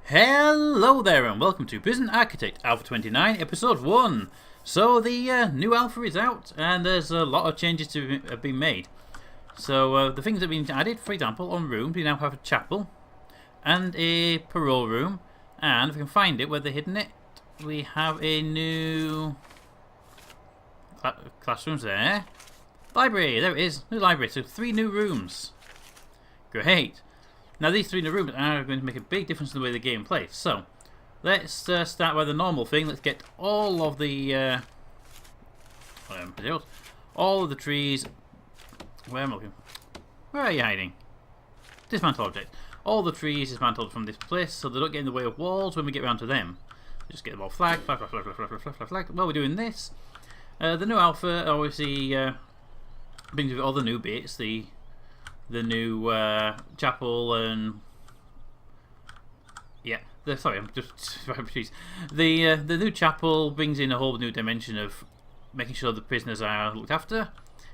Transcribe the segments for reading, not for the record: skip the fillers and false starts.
Hello there and welcome to Prison Architect Alpha 29 Episode 1. So the new alpha is out and there's a lot of changes to have been made. So the things that have been added, for example, on rooms, we now have a chapel and a parole room, and if we can find it where they're hidden it, we have a new classrooms there. Library, there it is, new library, so 3 new rooms. Great. Now these 3 new rooms are going to make a big difference in the way the game plays. So let's start by the normal thing. Let's get all of the trees. Where am I looking? Where are you hiding? Dismantle object. All the trees dismantled from this place, so they don't get in the way of walls when we get around to them. Just get them all flag. While we're doing this, the new alpha obviously brings with all the new bits. The new chapel and the new chapel brings in a whole new dimension of making sure the prisoners are looked after.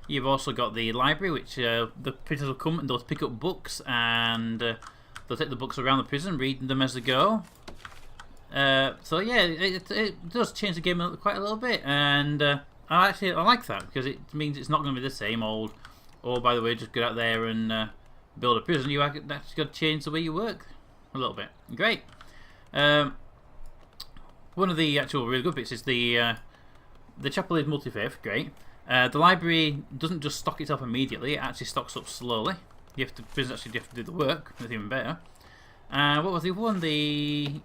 You've also got the library, which the prisoners will come and they'll pick up books and they'll take the books around the prison, reading them as they go. So yeah, it does change the game quite a little bit, and I like that because it means it's not going to be the same old. Or, by the way, just go out there and build a prison. You actually got to change the way you work a little bit. Great. One of the actual really good bits is the chapel is multi-faith. Great. The library doesn't just stock itself immediately. It actually stocks up slowly. Prisoners actually have to do the work. That's even better. What was the other one? The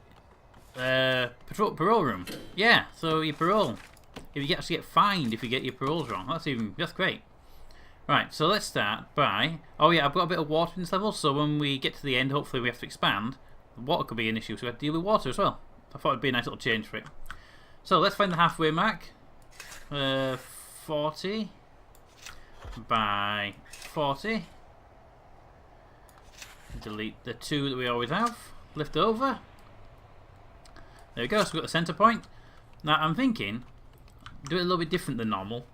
parole room. Yeah. So your parole. If you actually get fined if you get your paroles wrong, that's great. Right, so let's start by... Oh yeah, I've got a bit of water in this level, so when we get to the end, hopefully we have to expand. The water could be an issue, so we have to deal with water as well. I thought it'd be a nice little change for it. So let's find the halfway mark. 40 by 40. Delete the 2 that we always have. Lift over. There we go, so we've got the centre point. Now I'm thinking, do it a little bit different than normal.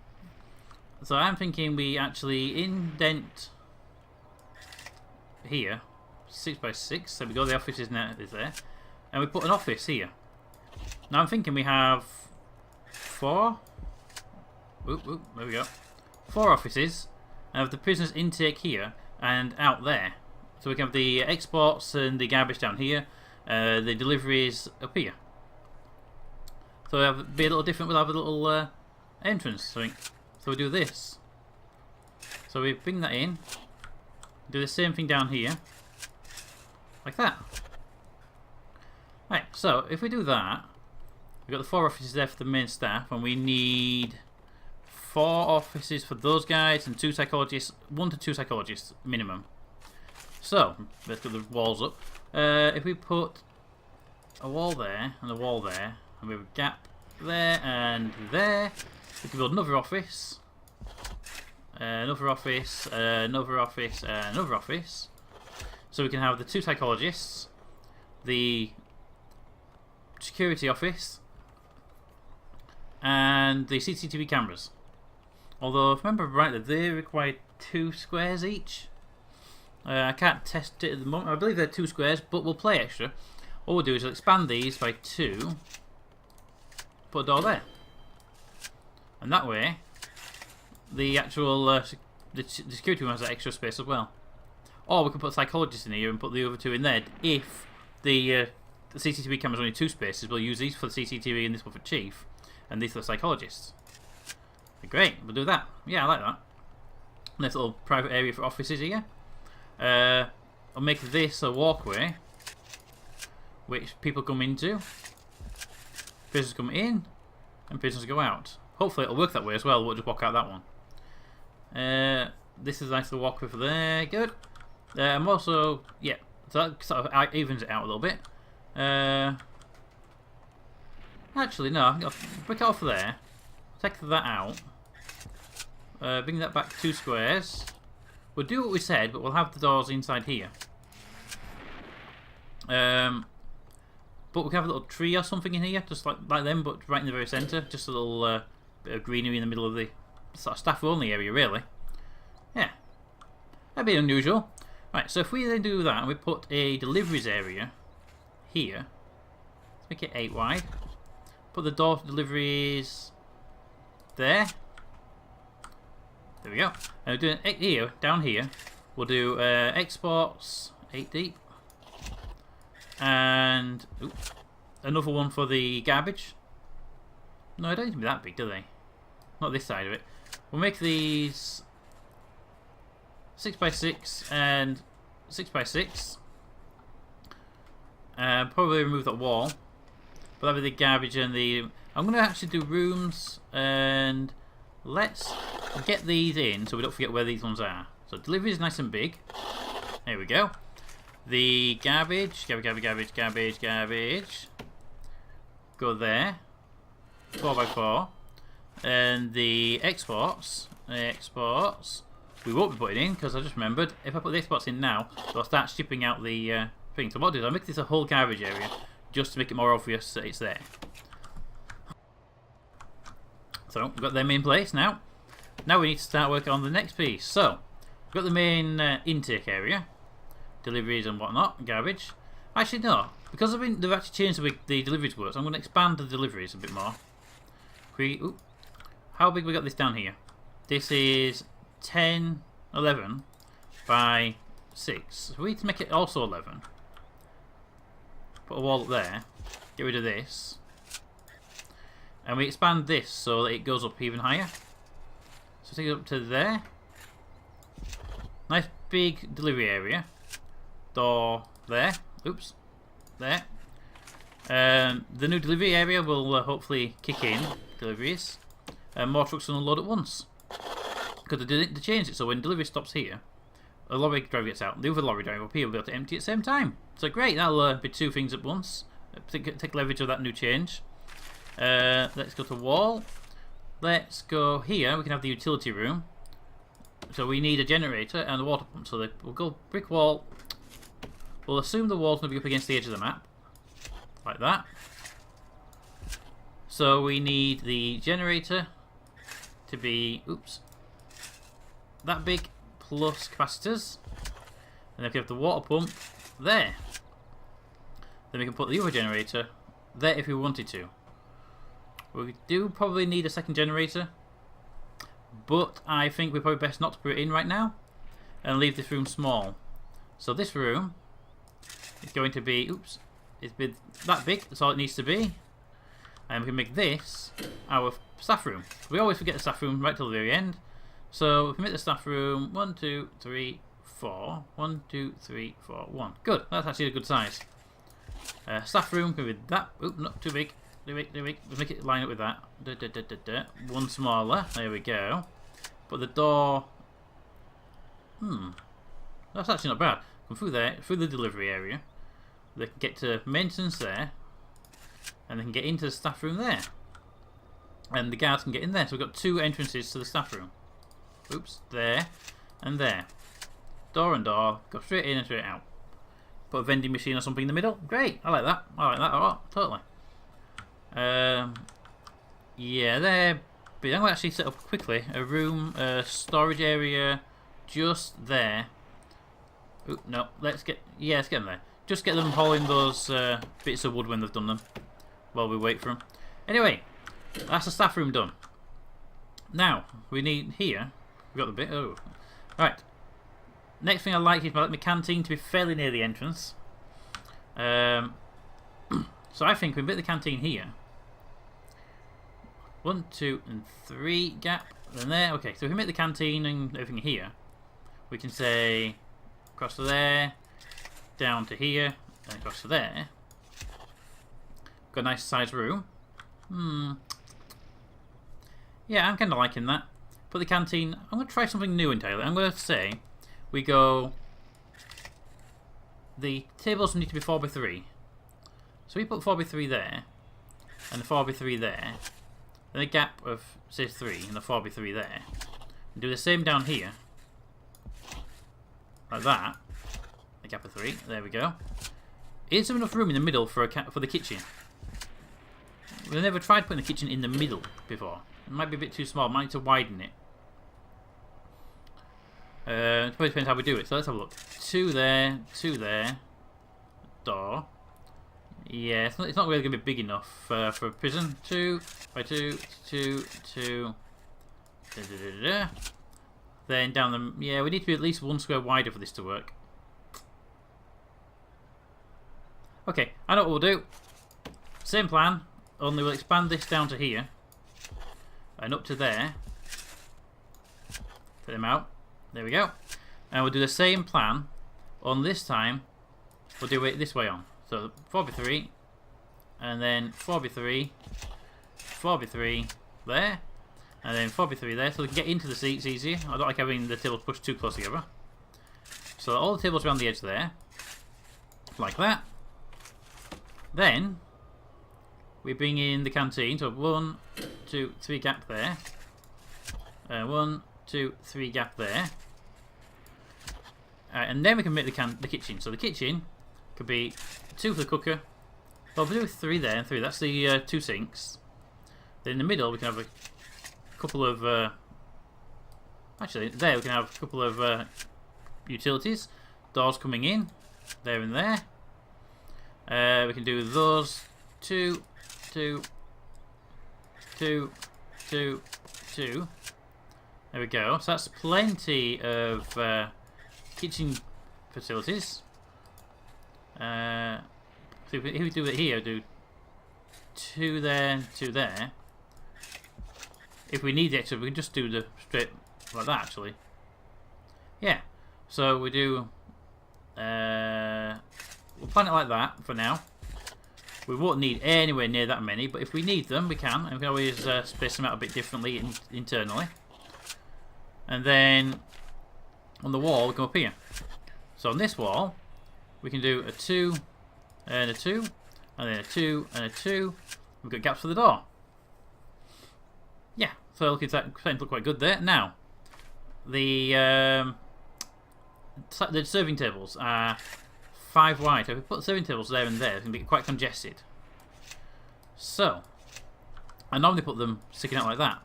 So I'm thinking we actually indent here, 6 by 6. There we go. The office is there, and we put an office here. Now I'm thinking we have 4. There we go. 4 offices, and have the prisoners intake here and out there. So we can have the exports and the garbage down here, the deliveries up here. So it'll be a little different. We'll have a little entrance, I think. So we do this. So we bring that in, do the same thing down here, like that. Right, so if we do that, we've got the 4 offices there for the main staff, and we need 4 offices for those guys and 2 psychologists, 1 to 2 psychologists minimum. So let's get the walls up. If we put a wall there and a wall there, and we have a gap there and there, we can build another office, another office, another office, another office. So we can have the 2 psychologists, the security office, and the CCTV cameras. Although, if I remember rightly, they require 2 squares each. I can't test it at the moment. I believe they're 2 squares, but we'll play extra. What we'll do is we'll expand these by 2, put a door there. And that way, the actual the security room has that extra space as well. Or we can put psychologists in here and put the other 2 in there. If the CCTV camera's only 2 spaces, we'll use these for the CCTV and this one for Chief, and these for the psychologists. Great, we'll do that. Yeah, I like that. Nice little private area for offices here. I'll make this a walkway, which people come into. Prisoners come in, and prisoners go out. Hopefully it'll work that way as well. We'll just walk out that one. This is a nice little walkway for there. Good. I'm also, yeah, so that sort of evens it out a little bit. Actually, no, I'll break it off there. Take that out. Bring that back 2 squares. We'll do what we said, but we'll have the doors inside here. But we can have a little tree or something in here, just like them, but right in the very centre. Just a little bit of greenery in the middle of the sort of staff-only area, really. Yeah. That'd be unusual. Right, so if we then do that and we put a deliveries area here. Let's make it 8 wide. Put the door for deliveries there. There we go. And we're doing it here, down here. We'll do exports 8 deep. And another one for the garbage. No, they don't need to be that big, do they? Not this side of it. We'll make these 6x6 and 6x6. Probably remove that wall. But that'll be the garbage and the... I'm going to actually do rooms, and let's get these in so we don't forget where these ones are. So delivery is nice and big. There we go. The garbage. Go there. 4x4. And the exports. We won't be putting in because I just remembered if I put the exports in now, they'll start shipping out the thing. So what I'll do is I'll make this a whole garbage area just to make it more obvious that it's there. So we've got them in place now. Now we need to start working on the next piece. So we've got the main intake area, deliveries and whatnot, garbage. Actually no, because they've actually changed the way the deliveries work, so I'm going to expand the deliveries a bit more. How big we got this down here? This is 10, 11 by 6. So we need to make it also 11. Put a wall up there. Get rid of this. And we expand this so that it goes up even higher. So take it up to there. Nice big delivery area. Door there. Oops. There. The new delivery area will hopefully kick in. Deliveries. More trucks will unload at once. Because they changed it so when delivery stops here, a lorry driver gets out, the other lorry driver up here will be able to empty at the same time. So great, that'll be 2 things at once. Take leverage of that new change. Let's go to wall. Let's go here. We can have the utility room. So we need a generator and a water pump. So we'll go brick wall. We'll assume the wall's going to be up against the edge of the map. Like that. So we need the generator to be, that big plus capacitors. And then we can have the water pump there. Then we can put the other generator there if we wanted to. We do probably need a second generator, but I think we're probably best not to put it in right now and leave this room small. So this room is going to be, it's been that big, that's all it needs to be. And we can make this our staff room. We always forget the staff room right till the very end. So we can make the staff room 1, 2, 3, 4. 1, 2, 3, 4, 1. Good, that's actually a good size. Staff room can be that. Not too big. Too big. We'll make it line up with that. One smaller. There we go. But the door. That's actually not bad. Come through there, through the delivery area. They can get to maintenance there. And they can get into the staff room there. And the guards can get in there. So we've got 2 entrances to the staff room. There and there. Door and door. Go straight in and straight out. Put a vending machine or something in the middle. Great. I like that. I like that a lot. Totally. Yeah, there. But I'm going to actually set up quickly a room, storage area just there. No. Let's get them there. Just get them hauling those bits of wood when they've done them. While we wait for them. Anyway, that's the staff room done. Now, we need here. We've got the bit. Right. Next thing I like is I like my canteen to be fairly near the entrance. So I think we can put the canteen here. 1, 2, and 3 gap. Then there. Okay, so if we make the canteen and everything here, we can say across to there, down to here, and across to there. Got a nice sized room. Yeah, I'm kind of liking that. Put the canteen. I'm going to try something new entirely. I'm going to say we go. The tables need to be 4x3. So we put 4x3 there, and the 4x3 there, then a gap of say 3 and the 4x3 there. And do the same down here, like that. A gap of 3. There we go. Is there enough room in the middle for the kitchen? We've never tried putting the kitchen in the middle before. It might be a bit too small. Might need to widen it. It probably depends how we do it. So let's have a look. 2 there, 2 there. Door. Yeah, it's not really going to be big enough for a prison. 2 by 2, 2, 2. Da, da, da, da. Then down the... Yeah, we need to be at least 1 square wider for this to work. Okay, I know what we'll do. Same plan, only we'll expand this down to here. And up to there. Put them out. There we go. And we'll do the same plan. On this time, we'll do it this way on. So 4x3. And then 4x3. 4x3 there. And then 4x3 there. So we can get into the seats easier. I don't like having the tables pushed too close together. So all the tables around the edge there. Like that. Then we bring in the canteen. So 1, 2, 3 gap there. 1, 2, 3 gap there. And then we can make the kitchen. So the kitchen could be 2 for the cooker. Well, we'll do 3 there and 3. That's the 2 sinks. Then in the middle we can have a couple of... actually, there we can have a couple of utilities. Doors coming in. There and there. We can do those 2, 2, 2, 2, 2. There we go. So that's plenty of kitchen facilities. So if we do it here, do 2 there, 2 there. If we need extra, we can just do the straight like that. Actually, yeah. So we do. We'll plan it like that for now. We won't need anywhere near that many, but if we need them, we can. And we can always space them out a bit differently internally. And then on the wall, we come up here. So on this wall, we can do a 2 and a 2, and then a 2 and a 2. We've got gaps for the door. Yeah, so looking starting to look quite good there. Now, the serving tables are 5 wide. So if we put serving tables there and there, it's going to be quite congested. So, I normally put them sticking out like that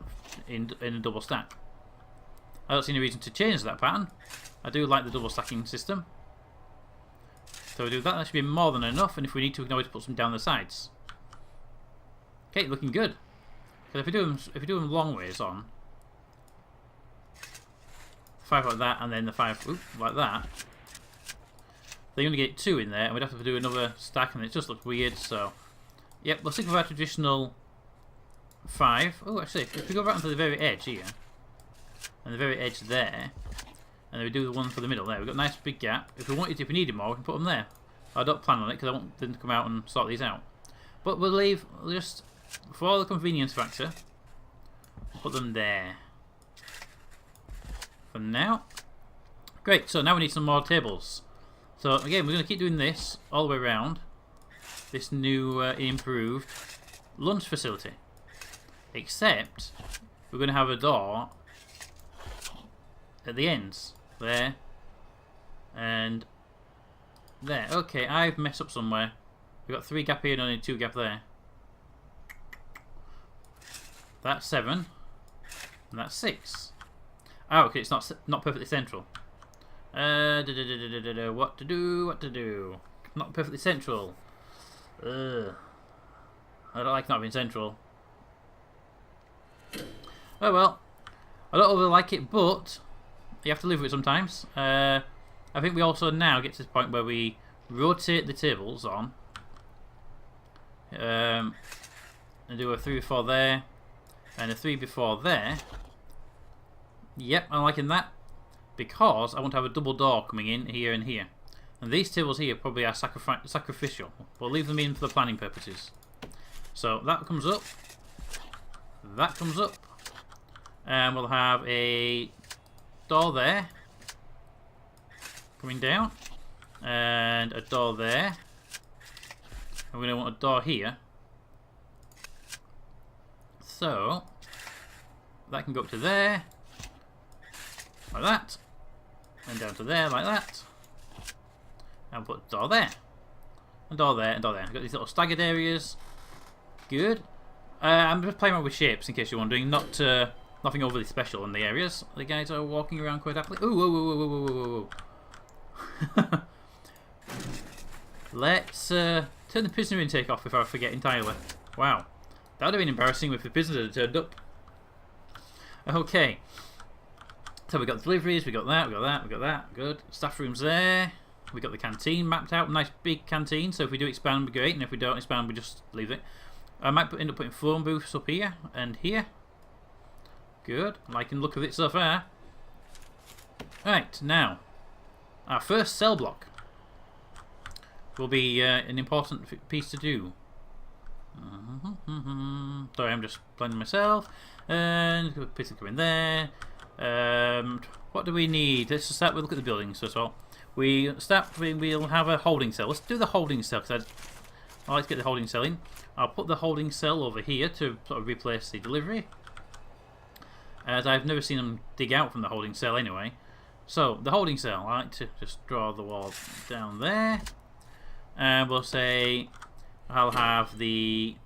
in a double stack. I don't see any reason to change that pattern. I do like the double stacking system. So we do that. That should be more than enough. And if we need to, we can always put some down the sides. Okay, looking good. Because if we do them long ways on, 5 like that, and then the 5 like that, they're going to get 2 in there, and we'd have to do another stack, and it just looks weird. So, yep, we'll stick with our traditional 5. Oh, actually, if we go right onto the very edge here, and the very edge there, and then we do the one for the middle there, we've got a nice big gap. If we needed more, we can put them there. I don't plan on it because I want them to come out and sort these out. But we'll just for the convenience factor, put them there for now. Great. So now we need some more tables. So again, we're going to keep doing this all the way around this new improved lunch facility. Except we're going to have a door at the ends there and there. Okay, I've messed up somewhere. We've got 3 gap here and only 2 gap there. That's 7 and that's 6. Oh, okay, it's not perfectly central. What to do? Not perfectly central. I don't like not being central. Oh well. I don't really like it, but you have to live with it sometimes. I think we also now get to the point where we rotate the tables on. And do a 3 before there. And a 3 before there. Yep, I'm liking that. Because I want to have a double door coming in here and here. And these tables here probably are sacrificial. We'll leave them in for the planning purposes. So that comes up. That comes up. And we'll have a door there. Coming down. And a door there. And we're going to want a door here. So that can go up to there. Like that. And down to there like that. And we'll put a door there. And door there and door there. We've got these little staggered areas. Good. I'm just playing around with shapes in case you're wondering. Nothing overly special in the areas. The guys are walking around quite happily. Ooh, whoa, whoa, whoa, whoa, whoa, whoa. Let's turn the prisoner intake off before I forget entirely. Wow. That would have been embarrassing if the prisoner had turned up. Okay. So we got deliveries, we got that, we got that, we got that. Good. Staff rooms there. We got the canteen mapped out. Nice big canteen. So if we do expand, we're great. And if we don't expand, we just leave it. I might end up putting phone booths up here and here. Good. I'm liking the look of it so far. Right, now. Our first cell block will be an important piece to do. Sorry, I'm just planning myself. And piece go in there. What do we need? Let's just start with look at the buildings first of all. We'll have a holding cell. Let's do the holding cell because I like to get the holding cell in. I'll put the holding cell over here to sort of replace the delivery, as I've never seen them dig out from the holding cell anyway. So the holding cell, I like to just draw the wall down there, and we'll say I'll have the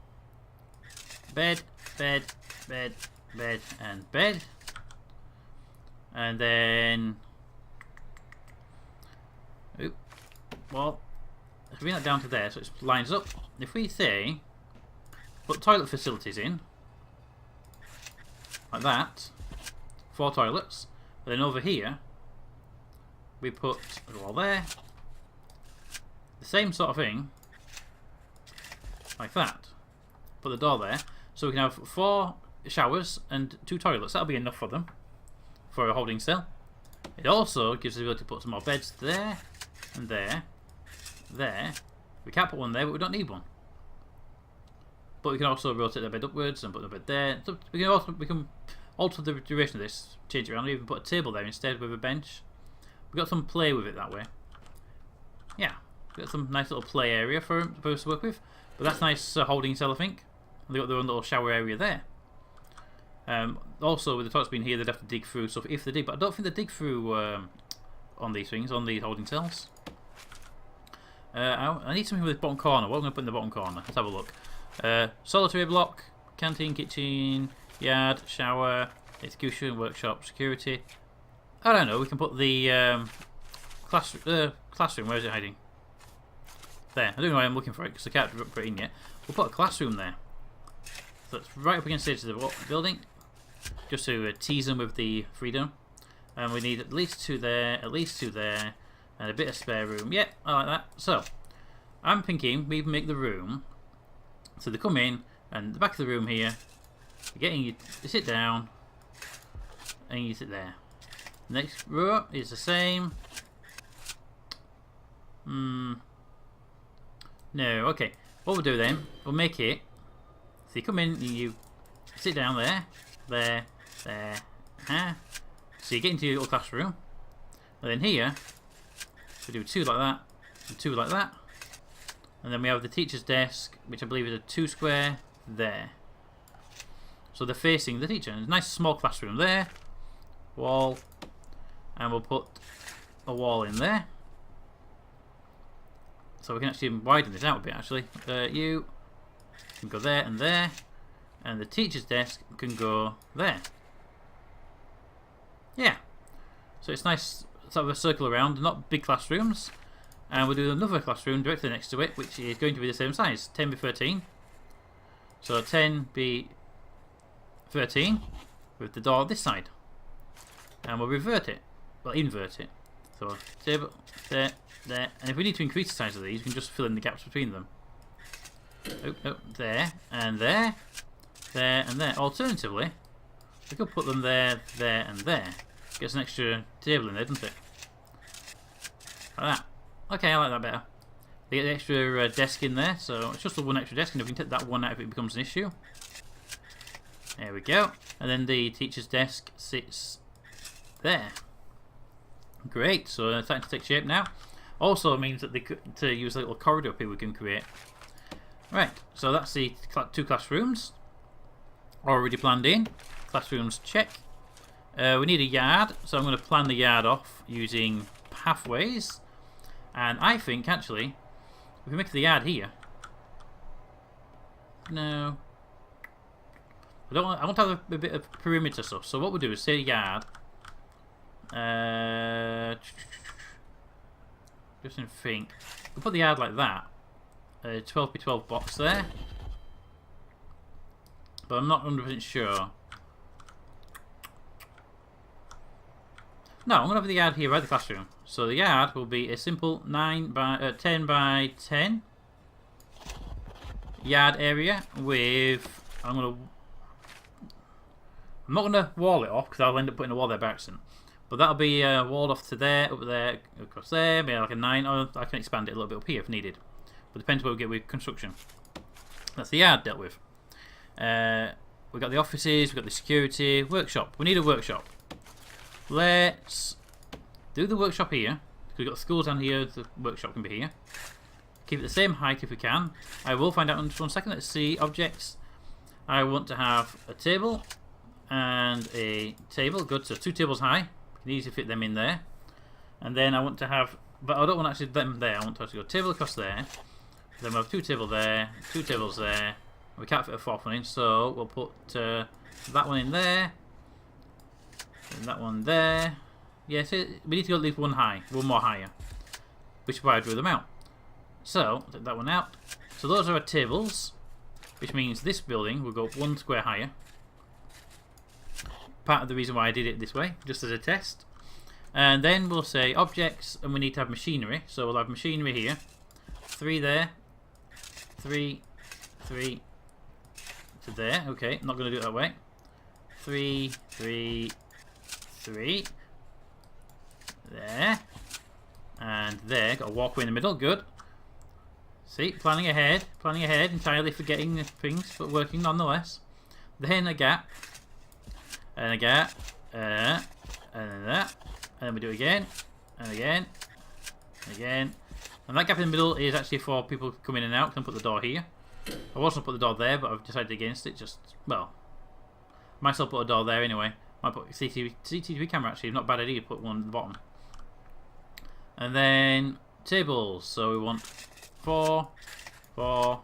bed, bed, bed, bed, and bed, and then well, if we bring that down to there, so it lines up. If we say put toilet facilities in like that, 4 toilets, but then over here we put a wall there, the same sort of thing, like that. Put the door there, so we can have 4 showers and 2 toilets. That'll be enough for them for a holding cell. It also gives us the ability to put some more beds there and there. There. We can't put one there, but we don't need one. But we can also rotate the bed upwards and put the bed there. So we can alter the duration of this, change it around, even put a table there instead with a bench. We've got some play with it that way. Yeah, we've got some nice little play area for us to work with. But that's nice holding cell, I think. And they've got their own little shower area there. Also, with the toilets being here, they'd have to dig through. So if they dig, but I don't think they dig through on these things, on these holding cells. I need something with the bottom corner. What am I going to put in the bottom corner? Let's have a look. Solitary block, canteen, kitchen, yard, shower, execution, workshop, security. I don't know. We can put the classroom. Where is it hiding? There. I don't know why I'm looking for it because I can't put it in yet. We'll put a classroom there. So it's right up against the edge of the building, just to tease them with the freedom. And we need at least 2 there, at least 2 there. And a bit of spare room. Yep, I like that. So, I'm thinking we make the room. So they come in, and the back of the room here, you sit down, and you sit there. Next row is the same. No, okay. What we'll do then, we'll make it. So you come in, you sit down there, there. So you get into your little classroom, and then here. We do 2 like that, and 2 like that, and then we have the teacher's desk, which I believe is a 2 square there. So they're facing the teacher. There's a nice small classroom there, wall, and we'll put a wall in there. So we can actually widen this out a bit. Actually, you can go there, and the teacher's desk can go there. Yeah. So it's nice. Sort of a circle around, not big classrooms, and we'll do another classroom directly next to it, which is going to be the same size, 10 by 13. So 10 by 13 with the door this side, and we'll invert it. So table there, and if we need to increase the size of these, we can just fill in the gaps between them. There and there, there and there. Alternatively, we could put them there, and there. Gets an extra table in there, doesn't it? Like that. Okay, I like that better. They get the extra desk in there, so it's just the 1 extra desk, and if we can take that one out if it becomes an issue. There we go. And then the teacher's desk sits there. Great, so it's starting to take shape now. Also means that to use a little corridor up here we can create. Right, so that's the 2 classrooms. Already planned in. Classrooms check. We need a yard, so I'm going to plan the yard off using pathways. And I think, actually, if we make the yard here... No. I want to have a bit of perimeter stuff. So what we'll do is say yard. Just in think. We'll put the yard like that. 12x12 box there. But I'm not 100% sure. No, I'm going to have the yard here right at the classroom. So the yard will be a simple 10 by 10 yard area with... I'm not going to wall it off because I'll end up putting a wall there by accident. But that'll be walled off to there, up there, across there, maybe like a 9, or I can expand it a little bit up here if needed. But it depends where we get with construction. That's the yard dealt with. We've got the offices, we've got the security, workshop. We need a workshop. Let's do the workshop here. We've got the schools down here, the workshop can be here. Keep it the same height if we can. I will find out in just 1 second. Let's see, objects. I want to have a table and a table. Good, so 2 tables high. Can easily fit them in there. And then I want to have, but I don't want actually them there. I want to actually go table across there. Then we'll have 2 tables there, 2 tables there. We can't fit a 4th one in, so we'll put that one in there. And that one there. Yes, we need to go at least one more higher. Which is why I drew them out. So, take that one out. So those are our tables. Which means this building will go up 1 square higher. Part of the reason why I did it this way, just as a test. And then we'll say objects, and we need to have machinery. So we'll have machinery here. 3 there. 3 to there. Okay, I'm not going to do it that way. 3 there. And there. Got a walkway in the middle. Good. See, planning ahead, entirely forgetting things, but working nonetheless. Then a gap. And a gap. And then that. And then we do it again. And again. And again. And that gap in the middle is actually for people to come in and out. Can put the door here. I was going to put the door there, but I've decided against it. Just, well, might still put a door there anyway. Might put a CCTV camera actually. Not a bad idea to put one at the bottom. And then tables. So we want 4, 4,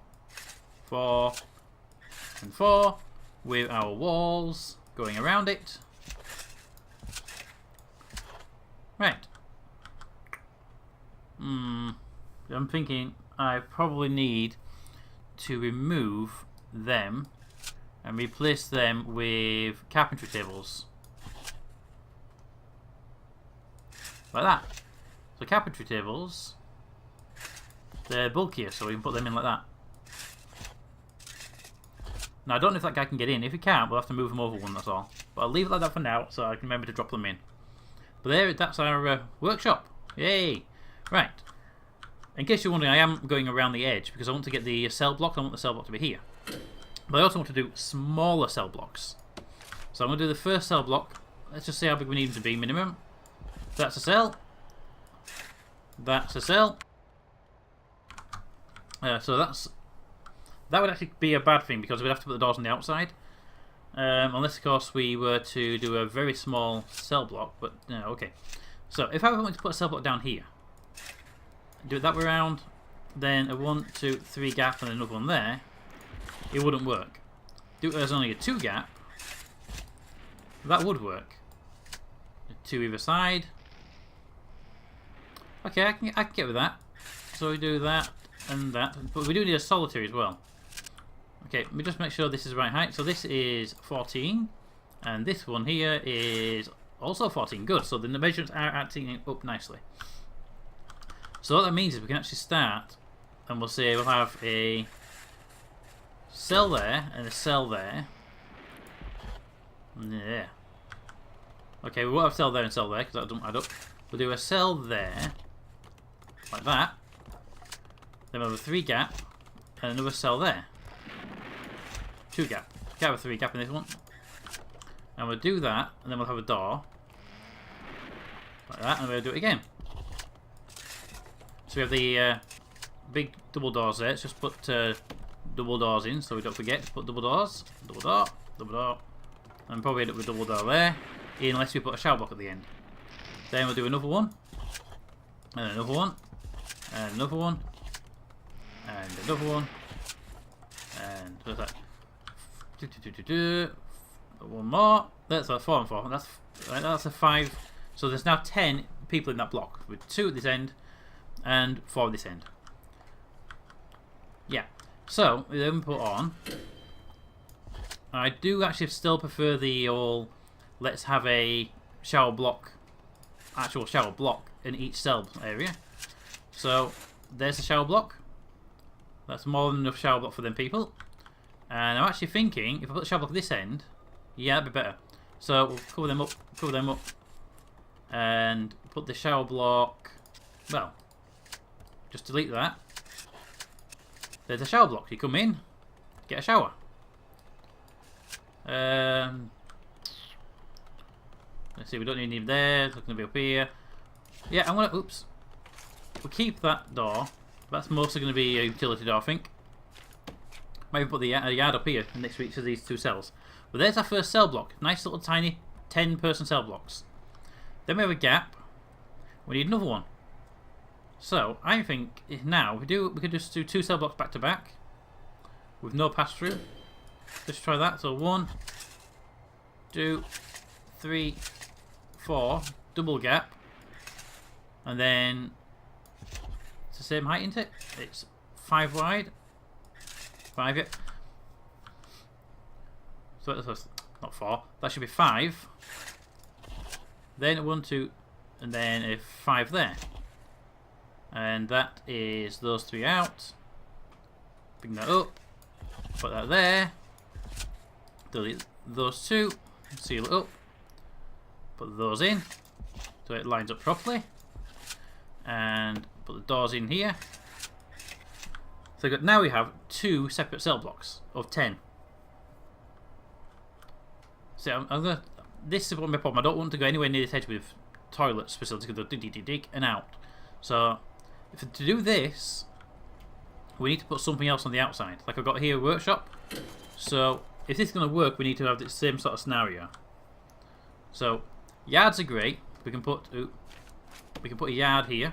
4, and 4 with our walls going around it. Right. I'm thinking I probably need to remove them and replace them with carpentry tables. Like that. So carpentry tables, they're bulkier, so we can put them in like that. Now I don't know if that guy can get in. If he can't, we'll have to move him over one, that's all. But I'll leave it like that for now, so I can remember to drop them in. But there, that's our workshop. Yay! Right. In case you're wondering, I am going around the edge because I want to get the cell block. I want the cell block to be here. But I also want to do smaller cell blocks. So I'm going to do the first cell block. Let's just see how big we need them to be minimum. That's a cell. That's a cell. So that would actually be a bad thing because we'd have to put the doors on the outside. Unless, of course, we were to do a very small cell block. But, okay. So, if I wanted to put a cell block down here, do it that way around, then a 1, 2, 3 gap and another one there, it wouldn't work. Do it as only a 2 gap, that would work. 2 either side. Okay, I can get with that. So we do that and that, but we do need a solitary as well. Okay, let me just make sure this is the right height. So this is 14, and this one here is also 14. Good, so the measurements are acting up nicely. So what that means is we can actually start, and we'll say we'll have a cell there and a cell there. Yeah. Okay, we won't have cell there and cell there because that doesn't add up. We'll do a cell there, like that. Then we'll have a 3 gap and another cell there. 2 gap. Can't have a 3 gap in this one. And we'll do that, and then we'll have a door. Like that, and we'll do it again. So we have the big double doors there. Let's just put double doors in so we don't forget to put double doors. Double door. And probably end up with double door there, unless we put a shower block at the end. Then we'll do another one. And another one. And another one. And another one. And what's that? One more. That's a 4 and 4. That's a 5. So there's now 10 people in that block with 2 at this end and 4 this end. Yeah. So we then put on. I do actually still prefer the all. Let's have a shower block, actual shower block in each cell area. So there's the shower block. That's more than enough shower block for them people. And I'm actually thinking if I put the shower block at this end, yeah, that'd be better. So we'll cover them up, and put the shower block. Well, just delete that. There's a shower block. You come in, get a shower. Let's see, we don't need any there. It's going to be up here. Yeah, I'm gonna. Oops. We'll keep that door. That's mostly going to be a utility door, I think. Maybe put the yard up here next to each of these 2 cells. But there's our first cell block. Nice little tiny 10-person cell blocks. Then we have a gap. We need another one. So I think now we could just do 2 cell blocks back to back with no pass through. Let's try that. So 1, 2, 3, 4, double gap, and then it's the same height, isn't it? It's 5 wide. 5, yeah. So that's not 4. That should be 5. Then 1, 2, and then a 5 there. And that is those 3 out. Bring that up. Put that there. Delete those 2. Seal it up. Put those in so it lines up properly. And put the doors in here. So now we have 2 separate cell blocks of 10. So I'm gonna. This is my problem. I don't want to go anywhere near the edge with toilets facilities because they'll dig and out. So to do this, we need to put something else on the outside. Like I've got here a workshop. So if this is going to work, we need to have the same sort of scenario. So yards are great. We can put a yard here.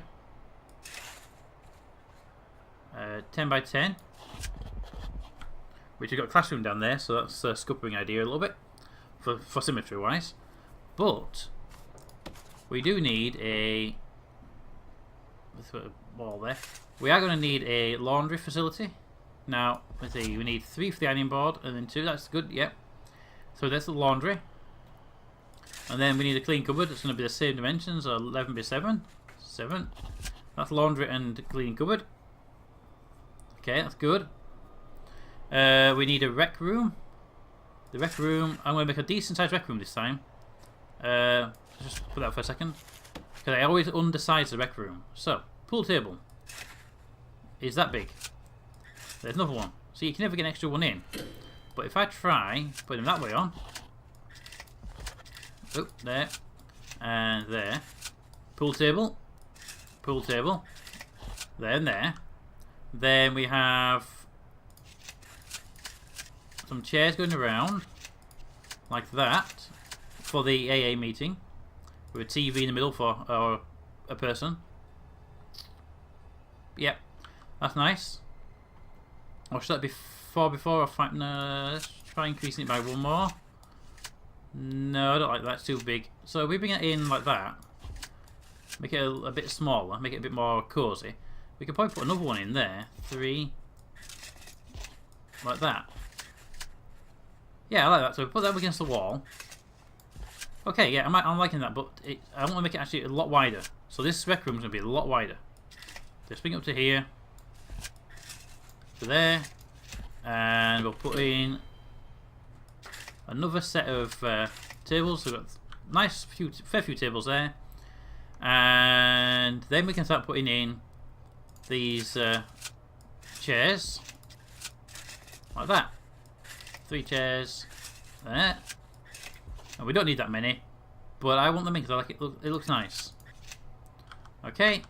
10 by 10, which we've got a classroom down there, so that's a scuppering idea a little bit for symmetry wise. But we do need a wall there. We are going to need a laundry facility. Now let's see, we need 3 for the ironing board and then 2. That's good. Yep. So that's the laundry, and then we need a clean cupboard. It's going to be the same dimensions, 11 by 7. That's laundry and clean cupboard. Okay, that's good. We need a rec room. The rec room, I'm going to make a decent sized rec room this time. Just put that for a second. Because I always undersize the rec room. So, pool table is that big. There's another one. So you can never get an extra one in. But if I try putting them that way on. Oh, there. And there. Pool table. Pool table. There and there. Then we have some chairs going around like that for the AA meeting with a TV in the middle for a person. Yep, that's nice. Or should that be 4 before or 5? No, let's try increasing it by 1 more. No, I don't like that. It's too big. So we bring it in like that. Make it a bit smaller. Make it a bit more cosy. We could probably put another one in there. 3. Like that. Yeah, I like that. So we put that up against the wall. Okay, yeah, I'm liking that, but I want to make it actually a lot wider. So this rec room is going to be a lot wider. Just bring it up to here. To there. And we'll put in another set of tables. So we've got fair few tables there. And then we can start putting in these chairs like that. 3 chairs there, and we don't need that many, but I want them in because I like it. It looks nice. Okay, and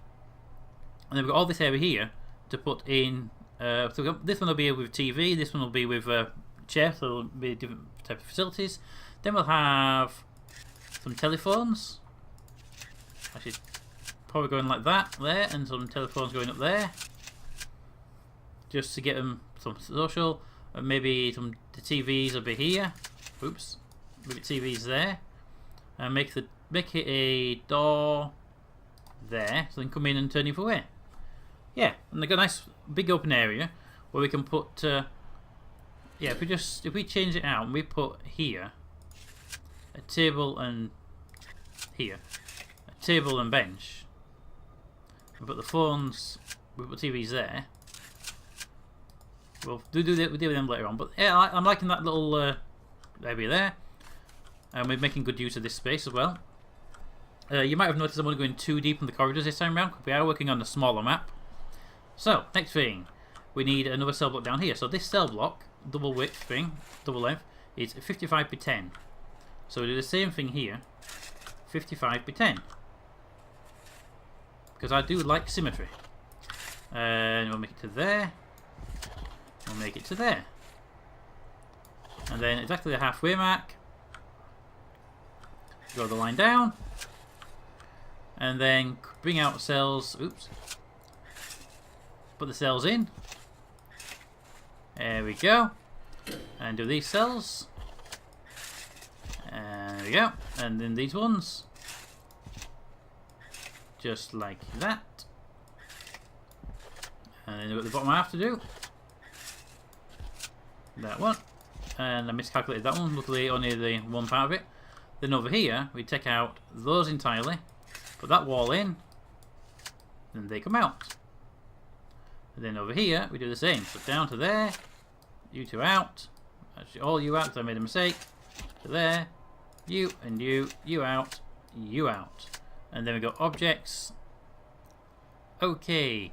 then we've got all this area here to put in. So this one will be with TV. This one will be with chair. So it'll be different type of facilities. Then we'll have some telephones. Actually, probably going like that there, and some telephones going up there, just to get them some social. And maybe the TVs will be here. Oops, maybe TVs there, and make it a door there, so they can come in and turn you away. yeah, and they've got a nice big open area where we can put. Yeah, if we change it out and we put here a table and here a table and bench. We put the phones. We put TVs there. We'll deal with them later on. But yeah, I'm liking that little area there. And we're making good use of this space as well. You might have noticed I'm only going too deep in the corridors this time around. We are working on a smaller map. So, next thing. We need another cell block down here. So this cell block, double width thing, double length, is 55 by 10. So we do the same thing here. 55 by 10. Because I do like symmetry. And we'll make it to there. We'll make it to there. And then exactly the halfway mark. Draw the line down. And then bring out cells. Oops. Put the cells in. There we go. And do these cells. And there we go. And then these ones. Just like that. And then at the bottom I have to do. That one. And I miscalculated that one. Luckily only the one part of it. Then over here we take out those entirely. Put that wall in. Then they come out. And then over here we do the same. So down to there. You two out. Actually all you out because I made a mistake. To there. You and you out. You out. And then we go objects. Okay.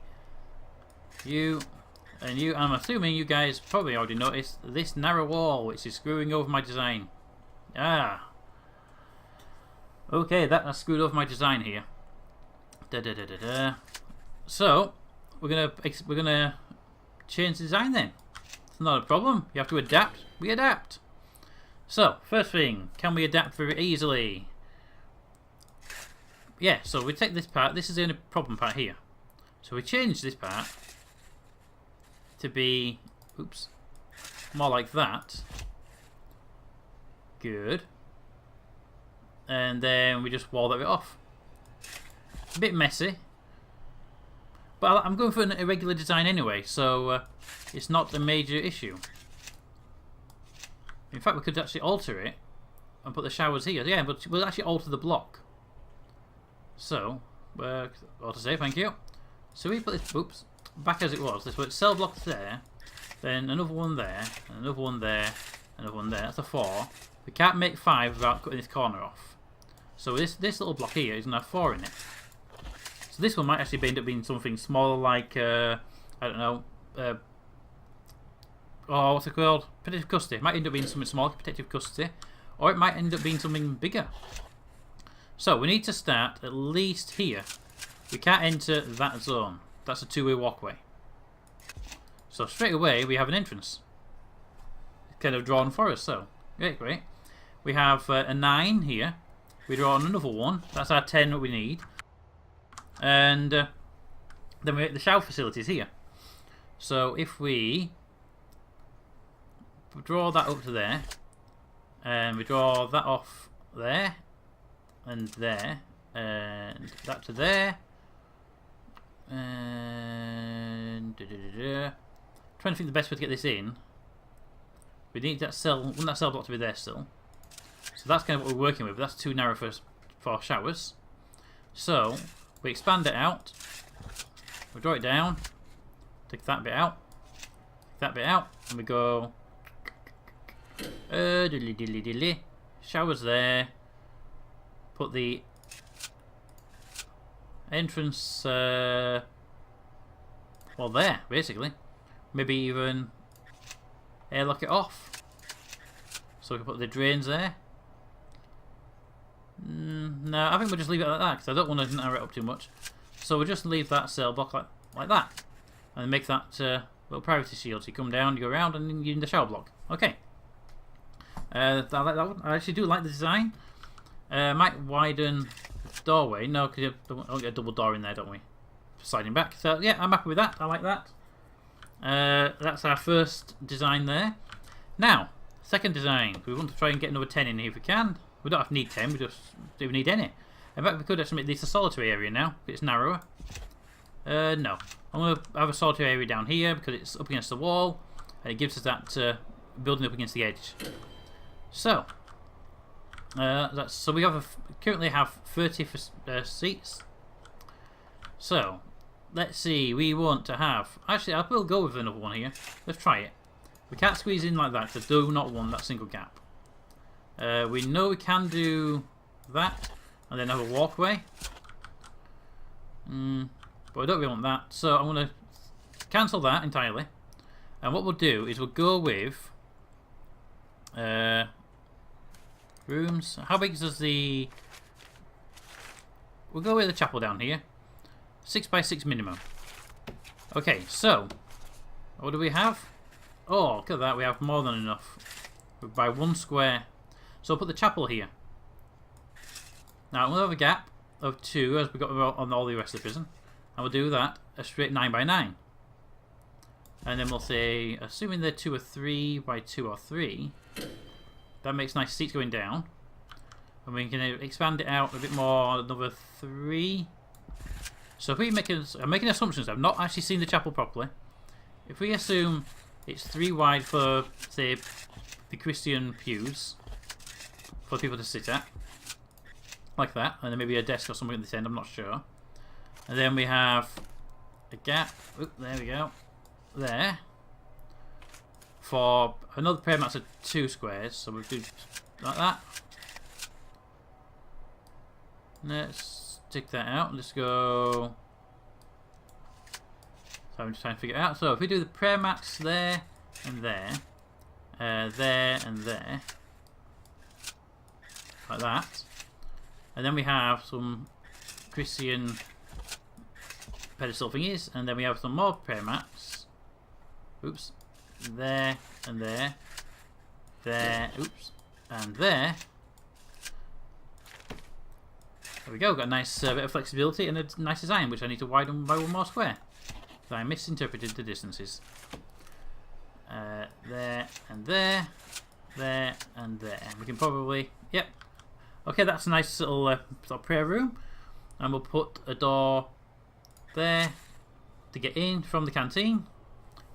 You and you. I'm assuming you guys probably already noticed this narrow wall which is screwing over my design. Ah. Okay, that's screwed over my design here. So we're gonna change the design then. It's not a problem. You have to adapt. We adapt. So first thing, can we adapt very easily? Yeah. So we take this part. This is the only problem part here. So we change this part to be, oops, more like that. Good. And then we just wall that bit off. A bit messy. But I'm going for an irregular design anyway, so it's not a major issue. In fact, we could actually alter it and put the showers here. Yeah, but we'll actually alter the block. So, auto save, thank you. So we put this, oops, back as it was. Let's put cell blocks there, then another one there, and another one there, another one there. That's a 4. We can't make 5 without cutting this corner off. So this little block here is going to have 4 in it. So this one might actually end up being something smaller, like I don't know. Oh, what's it called? Protective custody. It might end up being something small, protective custody, or it might end up being something bigger. So we need to start at least here. We can't enter that zone. That's a 2-way walkway. So straight away we have an entrance. It's kind of drawn for us. So great. We have a 9 here. We draw on another one. That's our 10 that we need. And then we make the shower facilities here. So if we draw that up to there, and we draw that off there, and there, and that to there, and trying to think the best way to get this in. We need that cell block to be there still. So that's kind of what we're working with. That's too narrow for showers. So we expand it out. We draw it down. Take that bit out. Take that bit out, and we go. Diddly. Showers there. Put the entrance. Well, there basically. Maybe even airlock it off. So we can put the drains there. No, I think we'll just leave it like that because I don't want to narrow it up too much. So we'll just leave that cell block like that, and make that little privacy shield. So you come down, you go around, and you're in the shower block. Okay. I like that one. I actually do like the design. Might widen the doorway. No, because you don't get a double door in there, don't we? Sliding back. So yeah, I'm happy with that. I like that. That's our first design there. Now, second design. We want to try and get another 10 in here if we can. We don't have to need 10, we just don't need any. In fact, we could actually make this a solitary area now. It's narrower. No. I'm going to have a solitary area down here because it's up against the wall, and it gives us that building up against the edge. So, so we currently have 30 seats. So, let's see. We want to have. Actually, I will go with another one here. Let's try it. We can't squeeze in like that because I do not want that single gap. We know we can do that, and then have a walkway. But I don't really want that, so I'm going to cancel that entirely. And what we'll do is we'll go with rooms. How big is the? We'll go with the chapel down here. 6 by 6 minimum. Okay, so what do we have? Oh, look at that. We have more than enough by 1 square. So I'll put the chapel here. Now we'll have a gap of 2 as we got on all the rest of the prison. And we'll do that a straight 9 by 9. And then we'll say, assuming they're 2 or 3 by 2 or 3, that makes nice seats going down. And we can expand it out a bit more, another 3. So if we I'm making assumptions, I've not actually seen the chapel properly. If we assume it's 3 wide for, say, the Christian pews, for people to sit at, like that, and then maybe a desk or something at this end, I'm not sure. And then we have a gap, there we go, there, for another prayer mats of 2 squares, so we'll do like that. Let's take that out, let's go, so I'm just trying to figure it out. So if we do the prayer mats there and there, there and there, like that, and then we have some Christian pedestal thingies, and then we have some more prayer mats. Oops. There and there. There. Oops. And there. There we go. Got a nice bit of flexibility and a nice design, which I need to widen by 1 more square. So I misinterpreted the distances. There and there. There and there. We can probably. Yep. Okay, that's a nice little sort of prayer room. And we'll put a door there to get in from the canteen,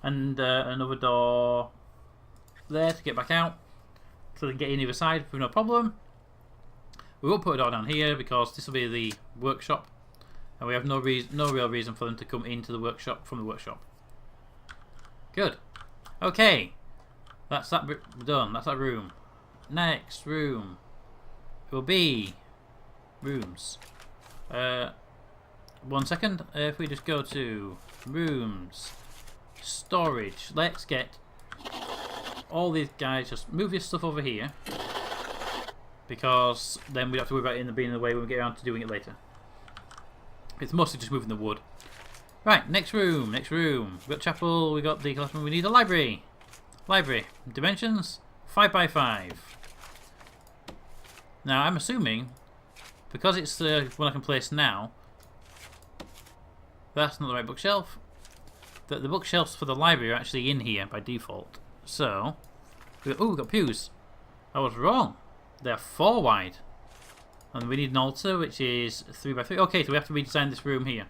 and another door there to get back out, so they can get in either side with no problem. We won't put a door down here because this will be the workshop, and we have no real reason for them to come into the workshop from the workshop. Good. Okay, that's that done. That's that room. Next room will be rooms. 1 second. If we just go to rooms, storage, let's get all these guys. Just move this stuff over here, because then we don't have to worry about it being in the way when we get around to doing it later. It's mostly just moving the wood. Right, next room. Next room. We've got chapel. We got the classroom. We need a library. Library dimensions 5 by 5. Now I'm assuming, because it's the one I can place now, that's not the right bookshelf. The bookshelves for the library are actually in here by default. So, we've got pews. I was wrong. They're 4 wide. And we need an altar, which is 3 by 3. Okay, so we have to redesign this room here.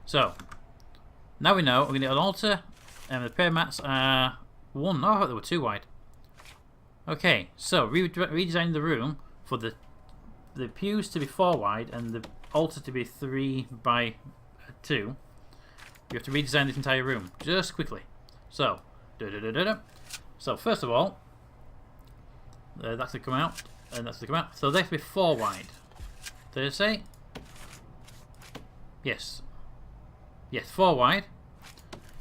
So, now we know we're going to get an altar, and the prayer mats are 1. Oh, I thought they were 2 wide. Okay, so redesign the room for the pews to be 4 wide and the altar to be 3 by 2. You have to redesign this entire room just quickly. So, so first of all, that's to come out, and that's to come out. So they have to be 4 wide. Did I say? Yes. Yes, 4 wide.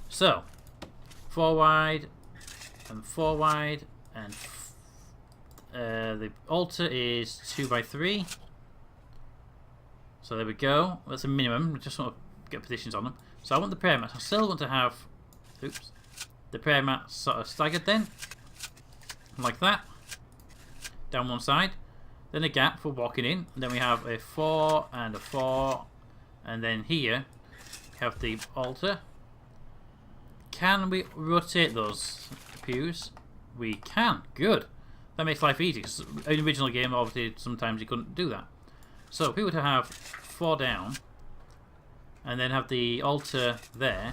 So, 4 wide and 4 wide, and the altar is 2 by 3. So there we go. That's a minimum. We just want to get positions on them. So I want the prayer mats. I still want to have, oops, the prayer mats sort of staggered then, like that, down one side. Then a gap for walking in. And then we have a 4 and a 4, and then here we have the altar. Can we rotate those pews? We can. Good. That makes life easy. Because in the original game, obviously, sometimes you couldn't do that. So if we were to have 4 down and then have the altar there,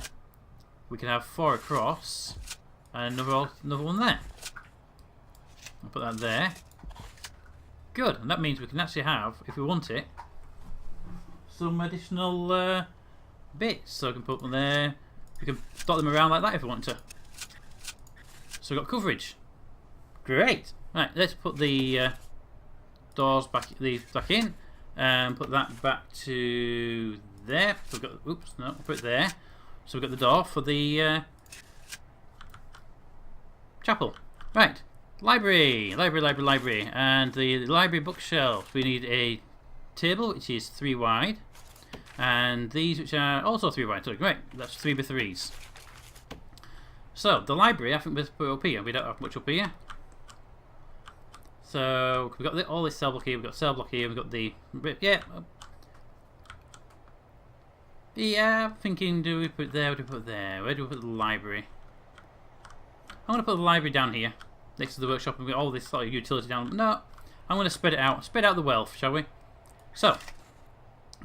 we can have 4 across and another one there. I'll put that there. Good, and that means we can actually have, if we want it, some additional bits. So I can put them there. We can dot them around like that if we want to. So we've got coverage. Great. Right, let's put the doors back in and put that back to there. So we've got, oops, no, put it there. So we've got the door for the chapel. Right, library, and the library bookshelf. We need a table which is 3 wide, and these which are also 3 wide. So great, that's 3 by 3s. So the library, I think we'll put up here. We don't have much up here. So we've got all this cell block here. We've got cell block here. We've got the yeah. I'm thinking, do we put it there? Or do we put it there? Where do we put the library? I'm going to put the library down here, next to the workshop, and we've got all this sort of utility down. No, I'm going to spread it out. Spread out the wealth, shall we? So,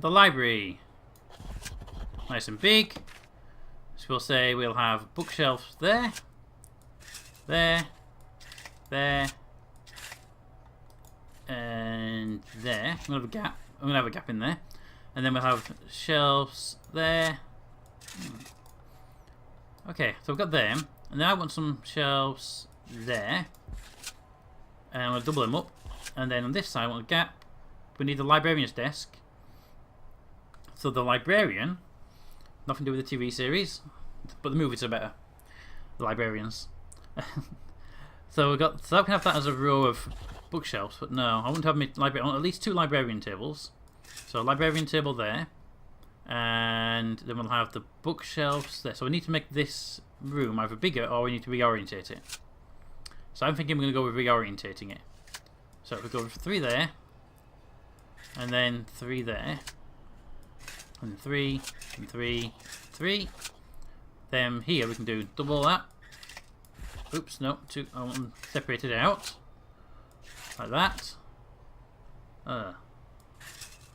the library, nice and big. So we'll say we'll have bookshelves there, there, and there. I'm going to have a gap. I'm going to have a gap in there, and then we'll have shelves there. Okay, so we've got them. And now I want some shelves there. And I'm going to double them up. And then on this side I want a gap. We need the librarian's desk. So the librarian, nothing to do with the TV series, but the movies are better. The librarians. So we got, so I can have that as a row of bookshelves, but no, I want to have my library. I want at least 2 librarian tables. So librarian table there. And then we'll have the bookshelves there. So we need to make this room either bigger or we need to reorientate it. So I'm thinking we're going to go with reorientating it. So if we go with 3 there, and then 3 there, and 3, and 3, 3. Then here we can do double that. Oops, no, 2. I want them separated out like that.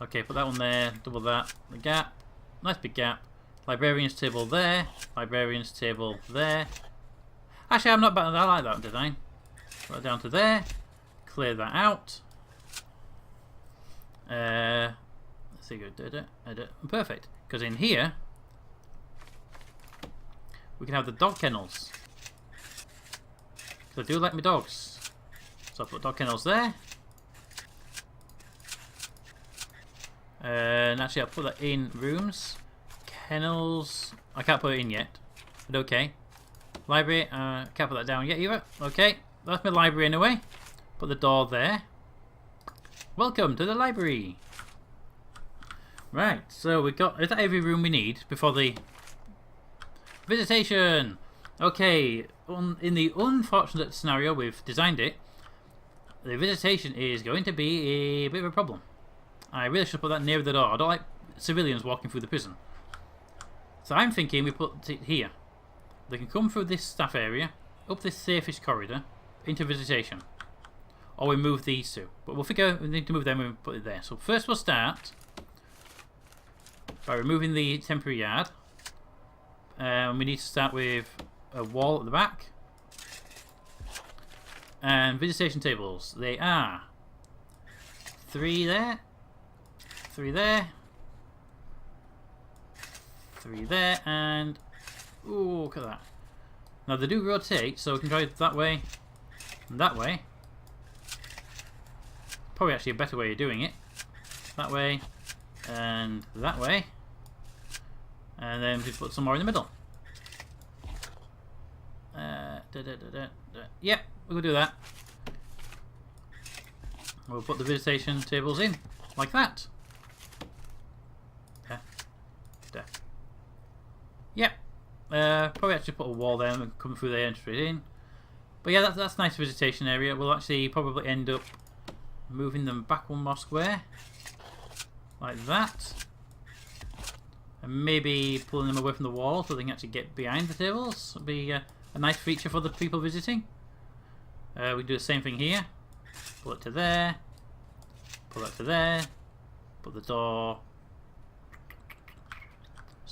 Okay, put that one there, double that, the gap, nice big gap. Librarian's table there, librarian's table there. Actually, I'm not bad, I like that design. Put it down to there, clear that out. Let's see, go edit, perfect. Because in here, we can have the dog kennels. Because I do like my dogs. So I'll put dog kennels there. And actually I'll put that in rooms. Kennels, I can't put it in yet, but okay. Library, can't put that down yet either. Okay, that's my library anyway. Put the door there. Welcome to the library. Right, so we've got, is that every room we need before the visitation? Okay, in the unfortunate scenario we've designed it, the visitation is going to be a bit of a problem. I really should put that near the door. I don't like civilians walking through the prison. So I'm thinking we put it here. They can come through this staff area, up this safest corridor, into visitation. Or we move these 2. But we'll figure we need to move them and put it there. So first we'll start by removing the temporary yard. We need to start with a wall at the back. And visitation tables. They are 3 there. 3 there, 3 there, and ooh, look at that. Now they do rotate, so we can try that way and that way. Probably actually a better way of doing it. That way and that way, and then we put some more in the middle. Yep, we'll do that. We'll put the visitation tables in like that. Yep. Probably actually put a wall there and come through there and straight in. But yeah, that's a nice visitation area. We'll actually probably end up moving them back 1 more square. Like that. And maybe pulling them away from the wall so they can actually get behind the tables. It'll be a nice feature for the people visiting. We do the same thing here. Pull it to there. Pull that to there. Put the door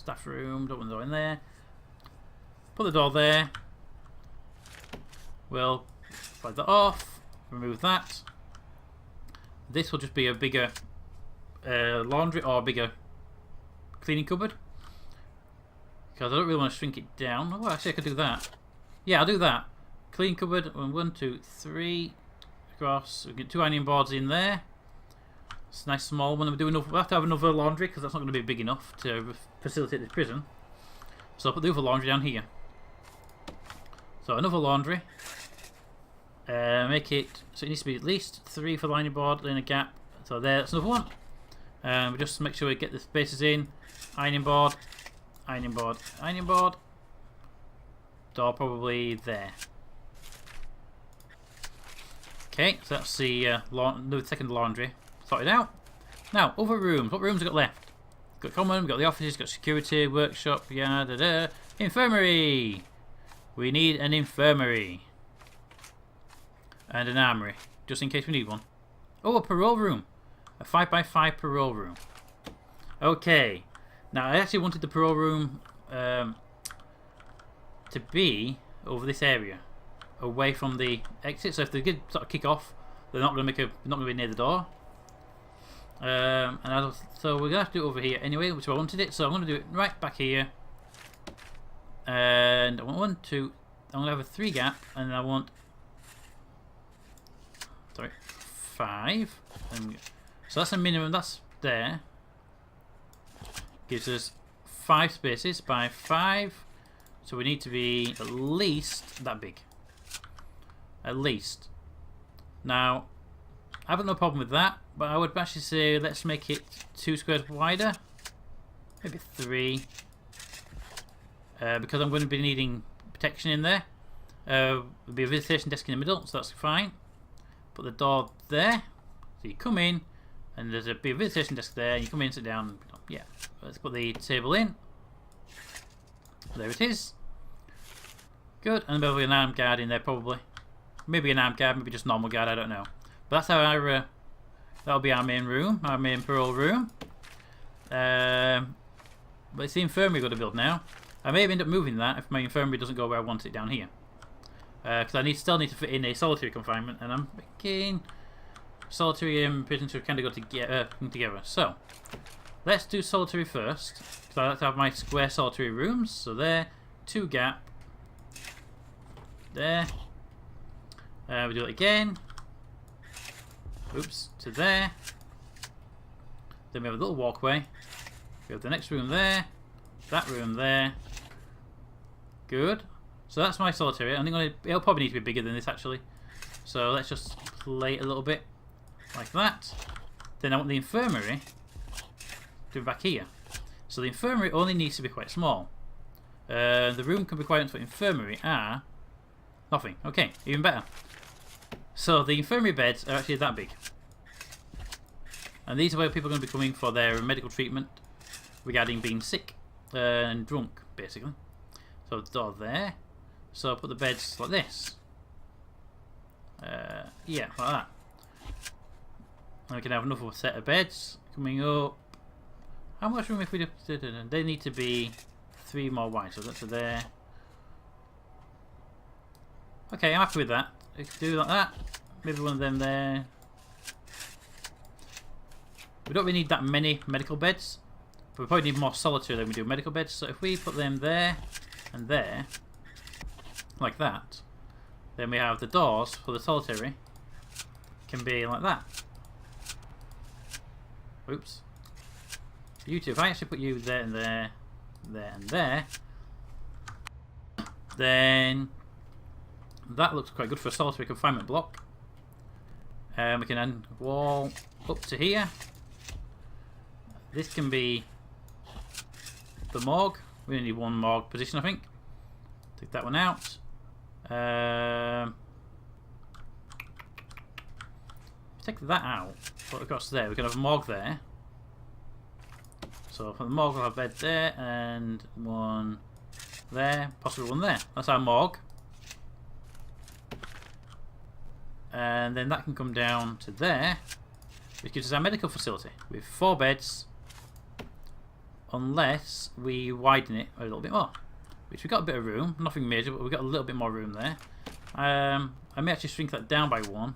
Staff room, don't want the door in there. Put the door there. We'll slide that off. Remove that. This will just be a bigger laundry or a bigger cleaning cupboard. Because I don't really want to shrink it down. Oh, actually I could do that. Yeah, I'll do that. Clean cupboard. 1, 2, 3 across. We get 2 ironing boards in there. It's a nice small one. We'll have to have another laundry because that's not going to be big enough to facilitate this prison. So I'll put the other laundry down here. So another laundry. Make it so it needs to be at least 3 for the ironing board, then a gap. So there, that's another one. We just make sure we get the spaces in. Ironing board, ironing board, ironing board. Door probably there. Okay, so that's the second laundry sorted out. Now, other rooms. What rooms have we got left? Got common, we've got the offices, got security, workshop, infirmary. We need an infirmary. And an armory, just in case we need one. Oh, a parole room. A 5x5 parole room. Okay. Now, I actually wanted the parole room to be over this area, away from the exit. So if they did sort of kick off, they're not going to be near the door. So we're gonna have to do it over here anyway, which I wanted it. So I'm going to do it right back here. And I want 1, 2. I'm going to have a 3 gap, and I want 5. So that's a minimum. That's there. Gives us 5 spaces by 5. So we need to be at least that big. At least. Now, I have no problem with that, but I would actually say let's make it 2 squares wider. Maybe 3. Because I'm going to be needing protection in there. There'll be a visitation desk in the middle, so that's fine. Put the door there. So you come in, and there's a visitation desk there, and you come in, sit down. Yeah, let's put the table in. There it is. Good, and there'll be an armed guard in there probably. Maybe an armed guard, maybe just normal guard, I don't know. But that's how that'll be our main room, our main parole room. But it's the infirmary we've got to build now. I may end up moving that if my infirmary doesn't go where I want it down here. Because I still need to fit in a solitary confinement, and I'm thinking solitary and prison should kind of go together. So, let's do solitary first. So I like to have my square solitary rooms. So there, 2 gap. There. We do it again. Oops, to there. Then we have a little walkway. We have the next room there. That room there. Good. So that's my solitary. I think it'll probably need to be bigger than this actually. So let's just play it a little bit like that. Then I want the infirmary to be back here. So the infirmary only needs to be quite small. The room requirements for infirmary are nothing. Okay, even better. So the infirmary beds are actually that big. And these are where people are going to be coming for their medical treatment regarding being sick and drunk, basically. So the door there. So I'll put the beds like this. Yeah, like that. And we can have another set of beds coming up. How much room if we do? They need to be 3 more wide, so that's there. Okay, I'm happy with that. We can do like that. Maybe one of them there. We don't really need that many medical beds, but we probably need more solitary than we do medical beds. So if we put them there and there, like that, then we have the doors for the solitary can be like that. Oops. You two, if I actually put you there and there, there and there, then that looks quite good for a solitary confinement block. We can end wall up to here. This can be the morgue. We only need 1 morgue position, I think. Take that one out. Take that out. Put it across there. We can have a morgue there. So for the morgue, we'll have a bed there and 1 there, possibly 1 there. That's our morgue. And then that can come down to there, which gives us our medical facility with 4 beds unless we widen it a little bit more. Which we've got a bit of room, nothing major, but we've got a little bit more room there. I may actually shrink that down by 1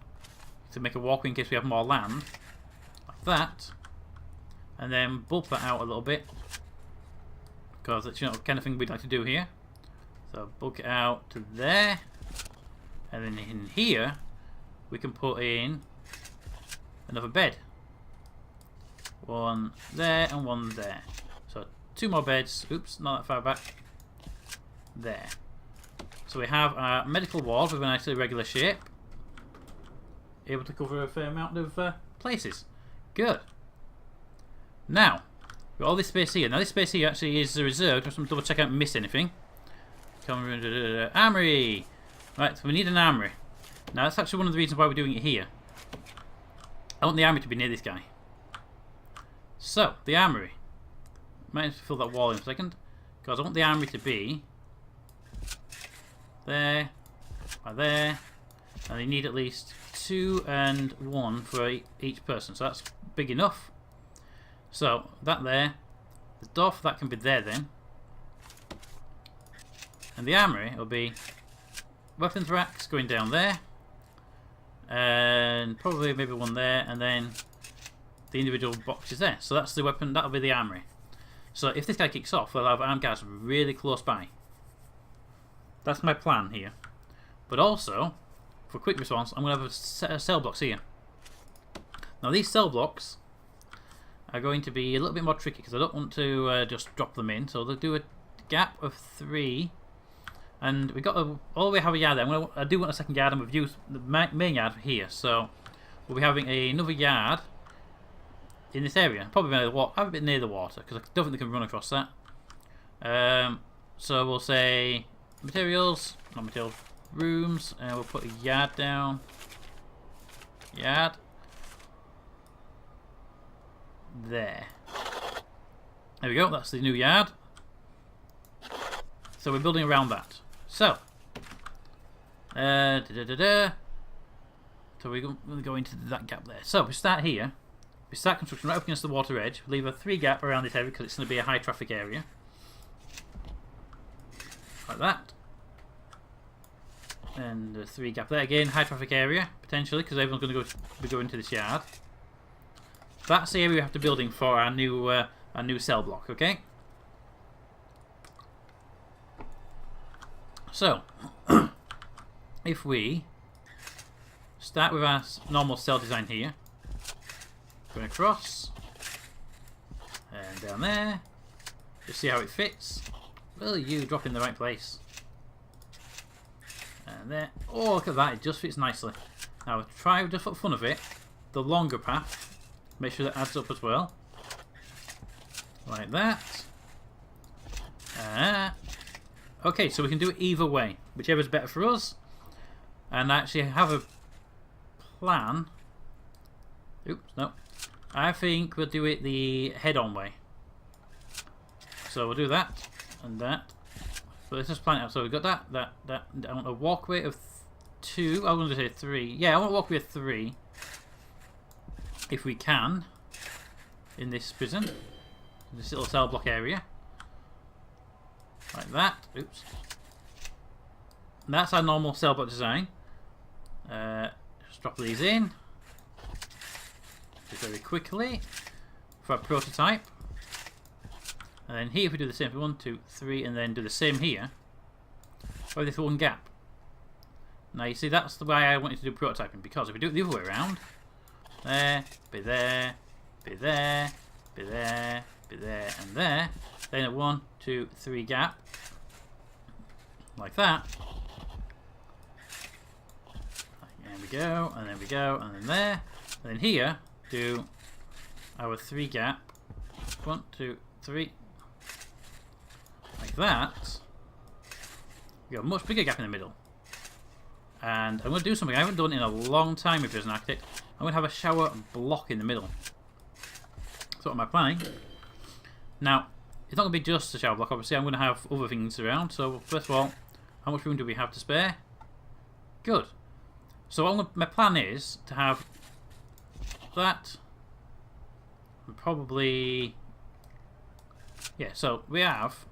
to make a walkway in case we have more land. Like that. And then bulk that out a little bit. Because that's, you know, the kind of thing we'd like to do here. So bulk it out to there. And then in here, we can put in another bed. One there and one there. So 2 more beds. Oops, not that far back. There. So we have our medical ward with a nice regular shape. Able to cover a fair amount of places. Good. Now, we've got all this space here. Now this space here actually is reserved. Just double check out and miss anything. Armory! Right, so we need an armory. Now that's actually one of the reasons why we're doing it here. I want the armory to be near this guy. So, the armory. Might have to fill that wall in a second. Because I want the armory to be there, by there. And you need at least 2 and 1 for each person. So that's big enough. So, that there. The door for that can be there then. And the armory will be weapons racks going down there. And probably maybe one there. And then the individual boxes there. So that's the weapon, that'll be the armory. So if this guy kicks off, we'll have armed guards really close by. That's my plan here. But also, for quick response, I'm going to have a set of cell blocks here. Now these cell blocks are going to be a little bit more tricky because I don't want to just drop them in. So they'll do a gap of 3. And we've got all the way have a yard there. I do want a second yard, and we've used the main yard here. So we'll be having another yard in this area. Probably near the water. Have a bit near the water because I don't think they can run across that. So we'll say materials, not materials, rooms, and we'll put a yard down. Yard. There. There we go. That's the new yard. So we're building around that. So, so we're going to go into that gap there. So we start here. We start construction right up against the water edge. Leave a 3 gap around this area because it's going to be a high traffic area. Like that. And a 3 gap there again, high traffic area potentially because everyone's going to be going to this yard. That's the area we have to build in for our new cell block. Okay. So, if we start with our normal cell design here, going across, and down there, just see how it fits. Will you drop in the right place? And there. Oh, look at that, it just fits nicely. Now, try just for fun of it, the longer path, make sure that adds up as well. Like that. Okay, so we can do it either way, whichever's better for us. And I actually have a plan. Oops, no. I think we'll do it the head-on way. So we'll do that and that. But let's just plan it out. So we've got that. I want a walkway of 2. I want to say 3. Yeah, I want a walkway of 3. If we can. In this prison. In this little cell block area. Like that. Oops. And that's our normal cell block design. Just drop these in. Just very quickly. For our prototype. And then here if we do the same. 1, 2, 3 and then do the same here. Or this 1 gap. Now you see that's the way I wanted to do prototyping. Because if we do it the other way around. There. Be there. Be there. Be there. Be there. And there. Then a 1, 2, 3 gap. Like that. There we go. And then we go. And then there. And then here. Do our 3 gap. 1, 2, 3. Like that. We got a much bigger gap in the middle. And I'm going to do something I haven't done in a long time with Prison Architect. I'm going to have a shower block in the middle. That's what I'm planning. Now, it's not going to be just a shower block, obviously. I'm going to have other things around. So, first of all, how much room do we have to spare? Good. So, my plan is to have that. And probably Yeah, so we have...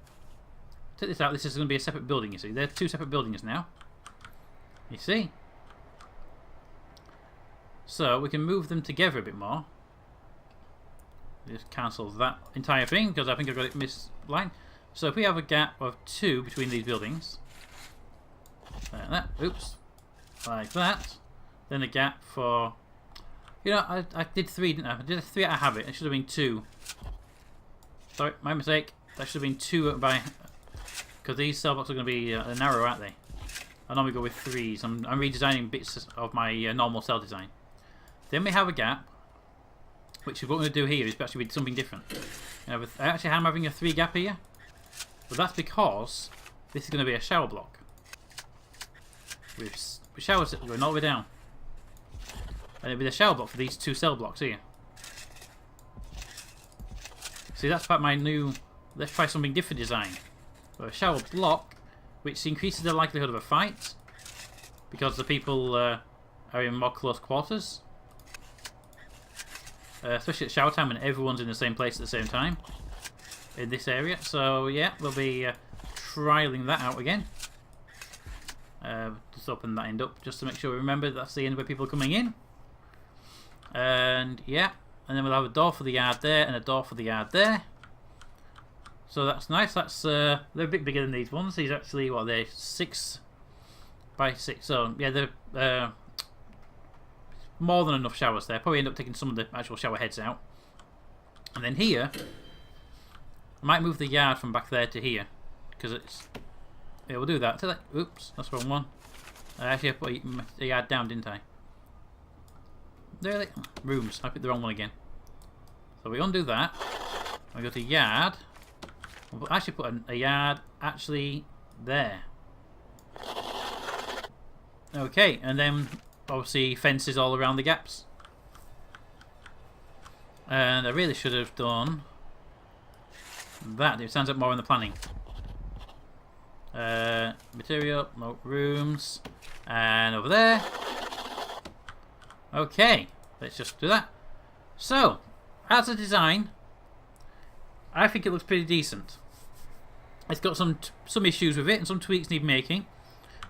Take this out, this is going to be a separate building, you see. They're two separate buildings now. You see? So we can move them together a bit more. Just cancel that entire thing because I think I've got it misaligned. So if we have a gap of 2 between these buildings, like that, oops, like that, then a gap for, you know, I did 3, didn't I? I did 3 out of habit. It should have been 2. Sorry, my mistake. That should have been 2 by, because these cell blocks are going to be narrow, aren't they? I normally go with 3s. I'm redesigning bits of my normal cell design. Then we have a gap, which is what we're going to do here is actually with something different. I actually am having a 3 gap here, but that's because this is going to be a shower block. With showers going all the way down. And it'll be the shower block for these 2 cell blocks here. See, that's about my new, let's try something different design. A shower block, which increases the likelihood of a fight, because the people are in more close quarters. Especially at shower time when everyone's in the same place at the same time in this area. So yeah, we'll be trialing that out again. Just open that end up just to make sure we remember that's the end where people are coming in. And yeah, and then we'll have a door for the yard there and a door for the yard there. So that's nice. That's they're a bit bigger than these ones. These are actually, what are they, 6 by 6. So yeah, they're more than enough showers there. Probably end up taking some of the actual shower heads out. And then here, I might move the yard from back there to here, because it's... Yeah, we'll do that. Oops, that's the wrong one. Actually, I put the yard down, didn't I? Really? Rooms. I picked the wrong one again. So we undo that. I go to yard. We'll actually put a yard actually there. Okay, and then obviously fences all around the gaps. And I really should have done that. It sounds like more in the planning. Material, no rooms, and over there. Okay, let's just do that. So, as a design, I think it looks pretty decent. It's got some issues with it and some tweaks need making.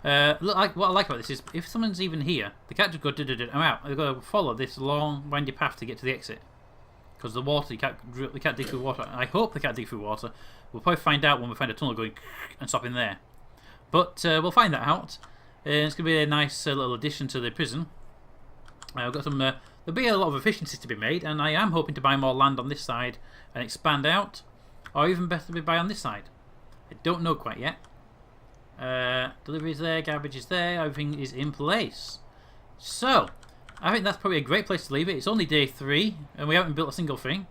What I like about this is if someone's even here, they can't just go I'm out. They've got to follow this long, windy path to get to the exit. Because the water, they can't dig through water. I hope they can't dig through water. We'll probably find out when we find a tunnel going and stop in there. But we'll find that out. It's going to be a nice little addition to the prison. I've got some. There'll be a lot of efficiencies to be made, and I am hoping to buy more land on this side and expand out, or even better, to buy on this side. I don't know quite yet. Deliveries there, garbage is there, everything is in place. So, I think that's probably a great place to leave it. It's only day 3, and we haven't built a single thing.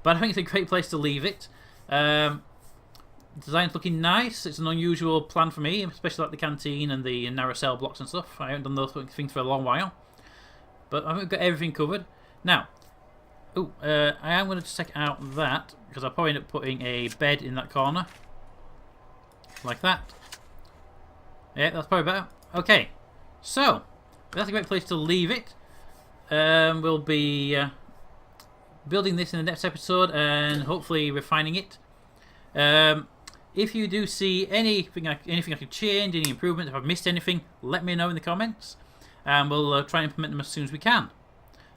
But I think it's a great place to leave it. Design's looking nice. It's an unusual plan for me, especially like the canteen and the narrow cell blocks and stuff. I haven't done those things for a long while. But I think we've got everything covered. Now, I am going to check out that, because I'll probably end up putting a bed in that corner. Like that. Yeah, that's probably better. Okay, so that's a great place to leave it. We'll be building this in the next episode and hopefully refining it. If you do see anything I can change, any improvements, if I've missed anything, let me know in the comments, and we'll try and implement them as soon as we can.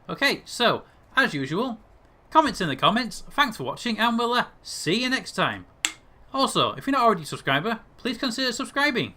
Okay, so as usual, comments in the comments. Thanks for watching, and we'll see you next time. Also, if you're not already a subscriber, please consider subscribing.